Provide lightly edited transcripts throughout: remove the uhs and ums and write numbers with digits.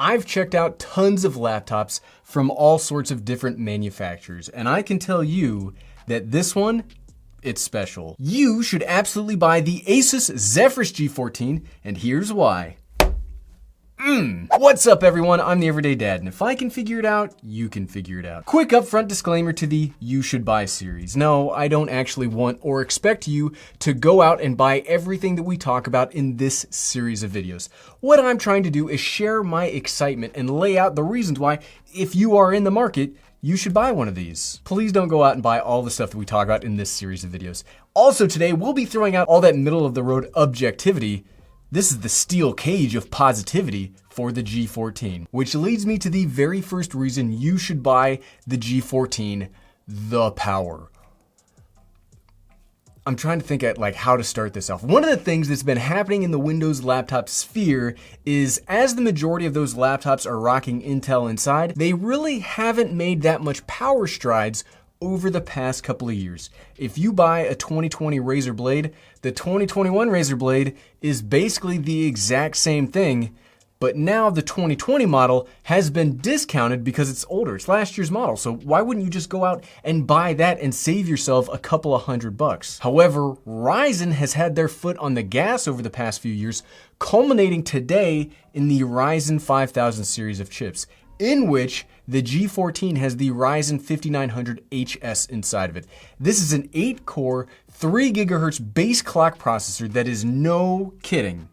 I've checked out tons of laptops from all sorts of different manufacturers, and I can tell you that this one, it's special. You should absolutely buy the ASUS Zephyrus G14, and here's why. What's up everyone, I'm the Everyday Dad, and if I can figure it out, you can figure it out. Quick upfront disclaimer to the You Should Buy series. No, I don't actually want or expect you to go out and buy everything that we talk about in this series of videos. What I'm trying to do is share my excitement and lay out the reasons why, if you are in the market, you should buy one of these. Please don't go out and buy all the stuff that we talk about in this series of videos. Also today, we'll be throwing out all that middle of the road objectivity. This is the steel cage of positivity for the G14, which leads me to the very first reason you should buy the G14, the power. I'm trying to think at how to start this off. One of the things that's been happening in the Windows laptop sphere is as the majority of those laptops are rocking Intel inside, they really haven't made that much power strides over the past couple of years. If you buy a 2020 Razer Blade, the 2021 Razer Blade is basically the exact same thing, but now the 2020 model has been discounted because it's older. It's last year's model, so why wouldn't you just go out and buy that and save yourself a couple of $100? However, Ryzen has had their foot on the gas over the past few years, culminating today in the Ryzen 5000 series of chips, in which the G14 has the Ryzen 5900HS inside of it. This is an 8-core, 3 GHz base clock processor that is no kidding.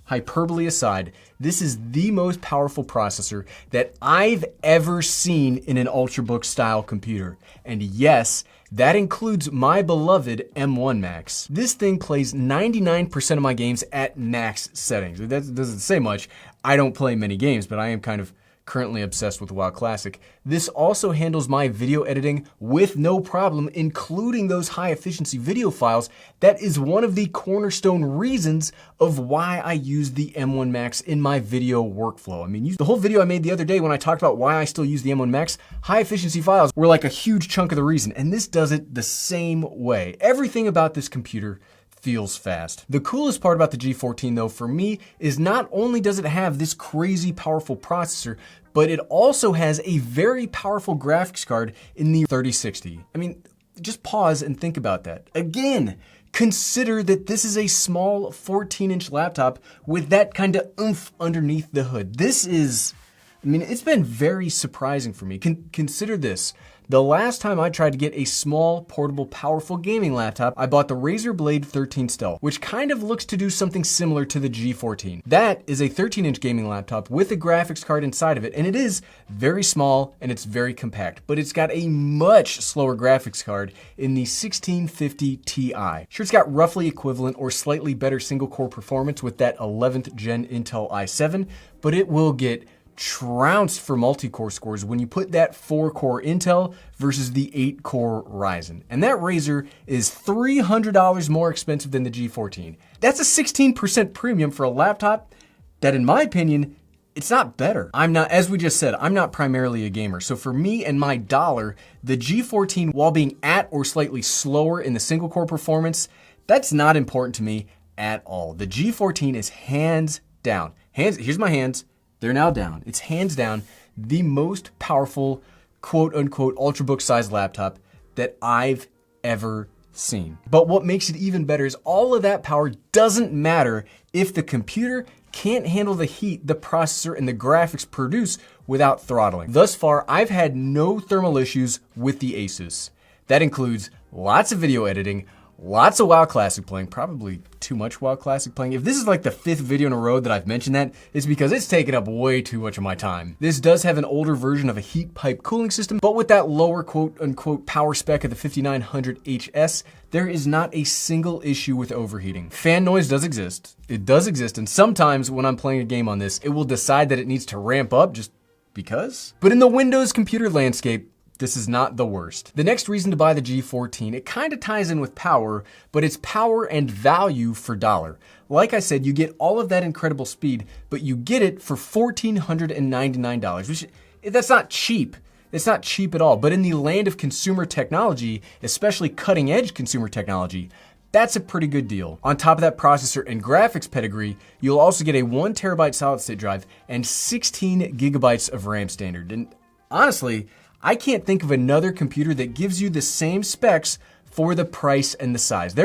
Hyperbole aside, this is the most powerful processor that I've ever seen in an Ultrabook style computer. And yes, that includes my beloved M1 Max. This thing plays 99% of my games at max settings. That doesn't say much. I don't play many games, but I am kind of currently obsessed with WoW Classic. This also handles my video editing with no problem, including those high efficiency video files. That is one of the cornerstone reasons of why I use the M1 Max in my video workflow. I mean, the whole video I made the other day when I talked about why I still use the M1 Max, high efficiency files were like a huge chunk of the reason, and this does it the same way. Everything about this computer feels fast. The coolest part about the G14 though for me is not only does it have this crazy powerful processor, but it also has a very powerful graphics card in the 3060. I mean, just pause and think about that. Again, consider that this is a small 14-inch laptop with that kind of oomph underneath the hood. This is, I mean, it's been very surprising for me. Consider this. The last time I tried to get a small, portable, powerful gaming laptop, I bought the Razer Blade 13 Stealth, which kind of looks to do something similar to the G14. That is a 13-inch gaming laptop with a graphics card inside of it, and it is very small and it's very compact, but it's got a much slower graphics card in the 1650 Ti. Sure, it's got roughly equivalent or slightly better single-core performance with that 11th gen Intel i7, but it will get trounced for multi-core scores when you put that 4-core Intel versus the 8-core Ryzen. And that Razer is $300 more expensive than the G14. That's a 16% premium for a laptop that, in my opinion, it's not better. I'm not, as we just said, I'm not primarily a gamer. So for me and my dollar, the G14, while being at or slightly slower in the single-core performance, that's not important to me at all. The G14 is hands down. Here's my hands. They're now down. It's hands down the most powerful, quote unquote, Ultrabook sized laptop that I've ever seen. But what makes it even better is all of that power doesn't matter if the computer can't handle the heat the processor and the graphics produce without throttling. Thus far, I've had no thermal issues with the ASUS. That includes lots of video editing, lots of WoW Classic playing, probably too much WoW Classic playing. If this is like the 5th video in a row that I've mentioned that, it's because it's taken up way too much of my time. This does have an older version of a heat pipe cooling system, but with that lower quote unquote power spec of the 5900HS, there is not a single issue with overheating. Fan noise does exist. It does exist, and sometimes when I'm playing a game on this, it will decide that it needs to ramp up just because. But in the Windows computer landscape, this is not the worst. The next reason to buy the G14, it kind of ties in with power, but it's power and value for dollar. Like I said, you get all of that incredible speed, but you get it for $1,499, which that's not cheap. It's not cheap at all. But in the land of consumer technology, especially cutting edge consumer technology, That's a pretty good deal. On top of that processor and graphics pedigree, you'll also get a 1 terabyte solid state drive and 16 gigabytes of RAM standard. And honestly, I can't think of another computer that gives you the same specs for the price and the size.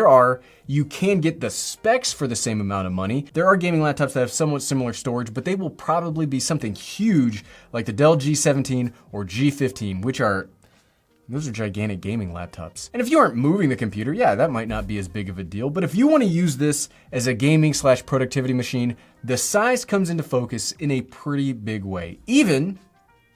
You can get the specs for the same amount of money. There are gaming laptops that have somewhat similar storage, but they will probably be something huge like the Dell G17 or G15, those are gigantic gaming laptops. And if you aren't moving the computer, yeah, that might not be as big of a deal. But if you want to use this as a gaming/productivity machine, the size comes into focus in a pretty big way. Even,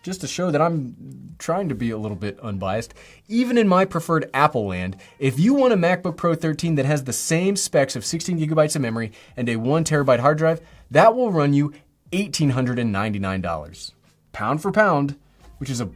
just to show that I'm trying to be a little bit unbiased, even in my preferred Apple land, if you want a MacBook Pro 13 that has the same specs of 16 gigabytes of memory and a 1 terabyte hard drive, that will run you $1,899. Pound for pound, which is a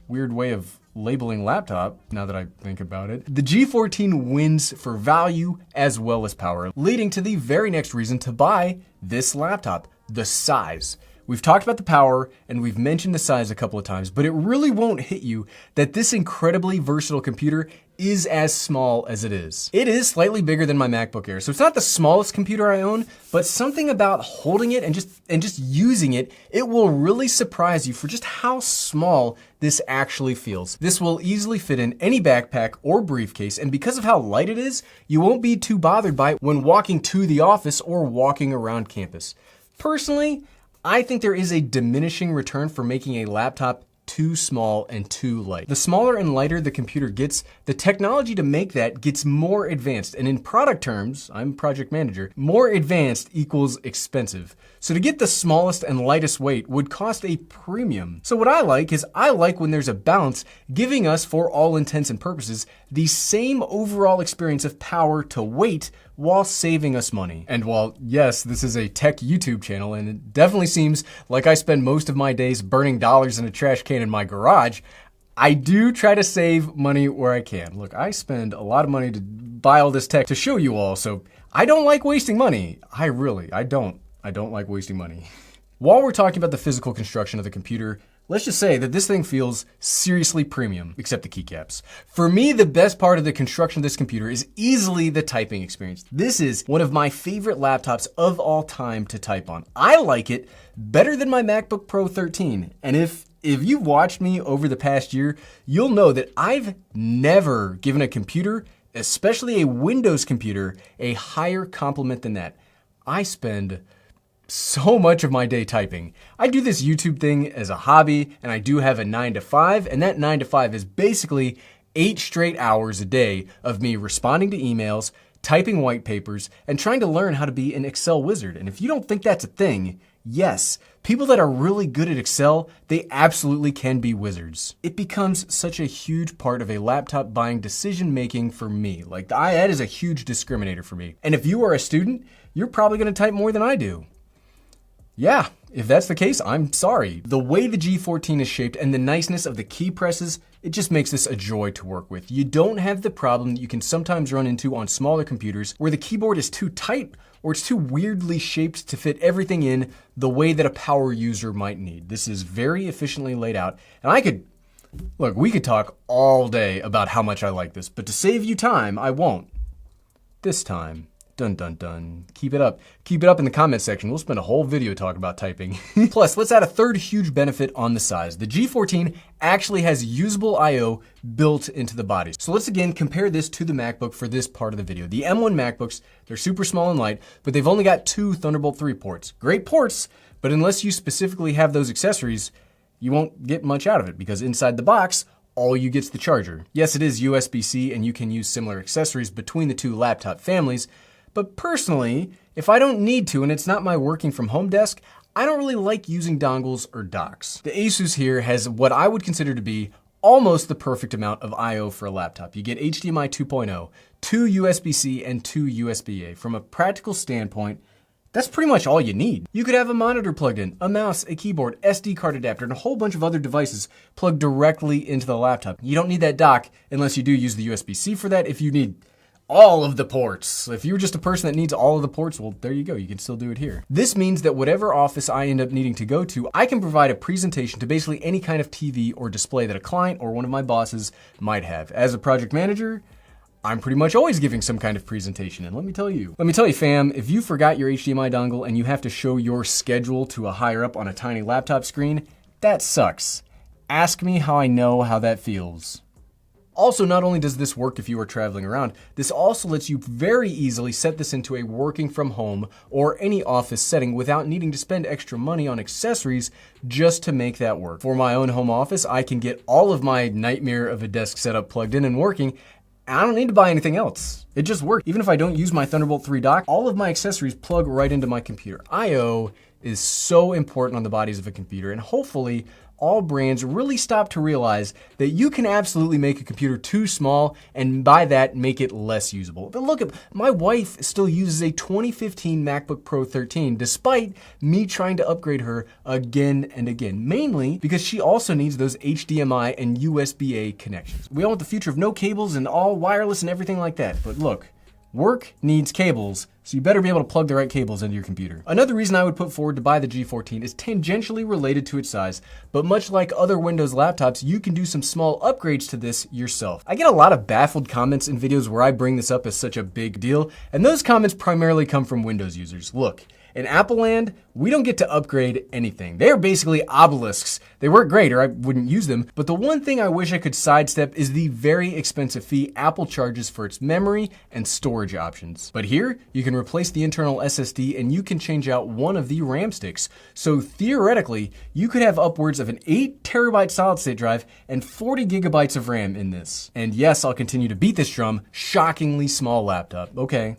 weird way of labeling laptop, now that I think about it. The G14 wins for value as well as power, leading to the very next reason to buy this laptop, the size. We've talked about the power and we've mentioned the size a couple of times, but it really won't hit you that this incredibly versatile computer is as small as it is. It is slightly bigger than my MacBook Air, so it's not the smallest computer I own, but something about holding it and just using it, it will really surprise you for just how small this actually feels. This will easily fit in any backpack or briefcase, and because of how light it is, you won't be too bothered by it when walking to the office or walking around campus. Personally, I think there is a diminishing return for making a laptop too small and too light. The smaller and lighter the computer gets, the technology to make that gets more advanced. And in product terms, I'm project manager, more advanced equals expensive. So to get the smallest and lightest weight would cost a premium. So what I like when there's a balance, giving us, for all intents and purposes, the same overall experience of power to weight while saving us money. And while, yes, this is a tech YouTube channel, and it definitely seems like I spend most of my days burning dollars in a trash can in my garage, I do try to save money where I can. Look, I spend a lot of money to buy all this tech to show you all, so I don't like wasting money. I don't like wasting money. While we're talking about the physical construction of the computer, let's just say that this thing feels seriously premium, except the keycaps. For me, the best part of the construction of this computer is easily the typing experience. This is one of my favorite laptops of all time to type on. I like it better than my MacBook Pro 13. And if you've watched me over the past year, you'll know that I've never given a computer, especially a Windows computer, a higher compliment than that. I spend so much of my day typing. I do this YouTube thing as a hobby, and I do have a 9 to 5, and that 9 to 5 is basically 8 straight hours a day of me responding to emails, typing white papers, and trying to learn how to be an Excel wizard. And if you don't think that's a thing, yes, people that are really good at Excel, they absolutely can be wizards. It becomes such a huge part of a laptop buying decision making for me. That is a huge discriminator for me. And if you are a student, you're probably gonna type more than I do. Yeah, if that's the case, I'm sorry. The way the G14 is shaped and the niceness of the key presses, it just makes this a joy to work with. You don't have the problem that you can sometimes run into on smaller computers where the keyboard is too tight or it's too weirdly shaped to fit everything in the way that a power user might need. This is very efficiently laid out, and we could talk all day about how much I like this, but to save you time, I won't. This time. Dun dun dun. Keep it up. Keep it up in the comment section. We'll spend a whole video talking about typing. Plus, let's add a third huge benefit on the size. The G14 actually has usable I/O built into the body. So let's again compare this to the MacBook for this part of the video. The M1 MacBooks, they're super small and light, but they've only got 2 Thunderbolt 3 ports. Great ports, but unless you specifically have those accessories, you won't get much out of it because inside the box, all you get's the charger. Yes, it is USB-C and you can use similar accessories between the 2 laptop families, but personally, if I don't need to and it's not my working from home desk, I don't really like using dongles or docks. The ASUS here has what I would consider to be almost the perfect amount of I/O for a laptop. You get HDMI 2.0, 2 USB-C, and 2 USB-A. From a practical standpoint, that's pretty much all you need. You could have a monitor plugged in, a mouse, a keyboard, SD card adapter, and a whole bunch of other devices plugged directly into the laptop. You don't need that dock unless you do use the USB-C for that. If you need all of the ports. If you're just a person that needs all of the ports, well, there you go. You can still do it here. This means that whatever office I end up needing to go to, I can provide a presentation to basically any kind of TV or display that a client or one of my bosses might have. As a project manager, I'm pretty much always giving some kind of presentation, and let me tell you fam, if you forgot your HDMI dongle and you have to show your schedule to a higher up on a tiny laptop screen, that sucks. Ask me how I know how that feels. Also, not only does this work if you are traveling around, this also lets you very easily set this into a working from home or any office setting without needing to spend extra money on accessories just to make that work. For my own home office, I can get all of my nightmare of a desk setup plugged in and working. I don't need to buy anything else. It just works. Even if I don't use my Thunderbolt 3 dock, all of my accessories plug right into my computer. I/O is so important on the bodies of a computer, and hopefully all brands really stop to realize that you can absolutely make a computer too small and by that make it less usable. But look, my wife still uses a 2015 MacBook Pro 13 despite me trying to upgrade her again and again, mainly because she also needs those HDMI and USB-A connections. We all want the future of no cables and all wireless and everything like that, but look, work needs cables, so you better be able to plug the right cables into your computer. Another reason I would put forward to buy the G14 is tangentially related to its size, but much like other Windows laptops, you can do some small upgrades to this yourself. I get a lot of baffled comments in videos where I bring this up as such a big deal, and those comments primarily come from Windows users. Look, in Apple land, we don't get to upgrade anything. They are basically obelisks. They work great, or I wouldn't use them, but the one thing I wish I could sidestep is the very expensive fee Apple charges for its memory and storage options. But here, you can replace the internal SSD and you can change out one of the RAM sticks. So theoretically, you could have upwards of an 8 terabyte solid state drive and 40 gigabytes of RAM in this. And yes, I'll continue to beat this drum, shockingly small laptop. Okay.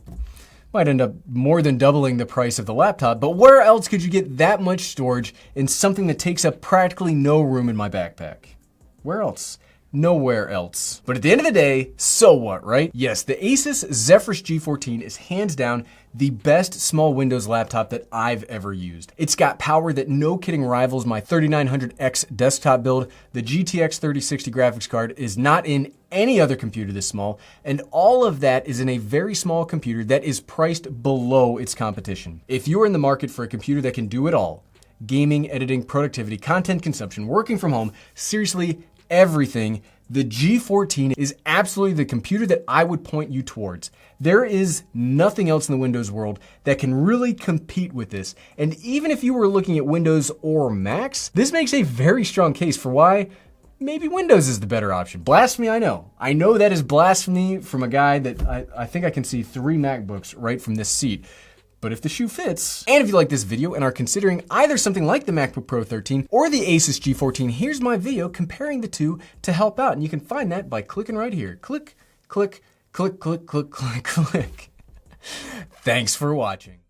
Might end up more than doubling the price of the laptop, but where else could you get that much storage in something that takes up practically no room in my backpack? Where else? Nowhere else. But at the end of the day, so what, right? Yes, the ASUS Zephyrus G14 is hands down the best small Windows laptop that I've ever used. It's got power that no kidding rivals my 3900X desktop build. The GTX 3060 graphics card is not in any other computer this small, and all of that is in a very small computer that is priced below its competition. If you're in the market for a computer that can do it all, gaming, editing, productivity, content consumption, working from home, seriously, everything, the G14 is absolutely the computer that I would point you towards. There is nothing else in the Windows world that can really compete with this. And even if you were looking at Windows or Macs, this makes a very strong case for why maybe Windows is the better option. Blasphemy, I know. I know that is blasphemy from a guy that I think I can see 3 MacBooks right from this seat. But if the shoe fits, and if you like this video and are considering either something like the MacBook Pro 13 or the ASUS G14, here's my video comparing the two to help out. And you can find that by clicking right here. Click, click, click, click, click, click, click. Thanks for watching.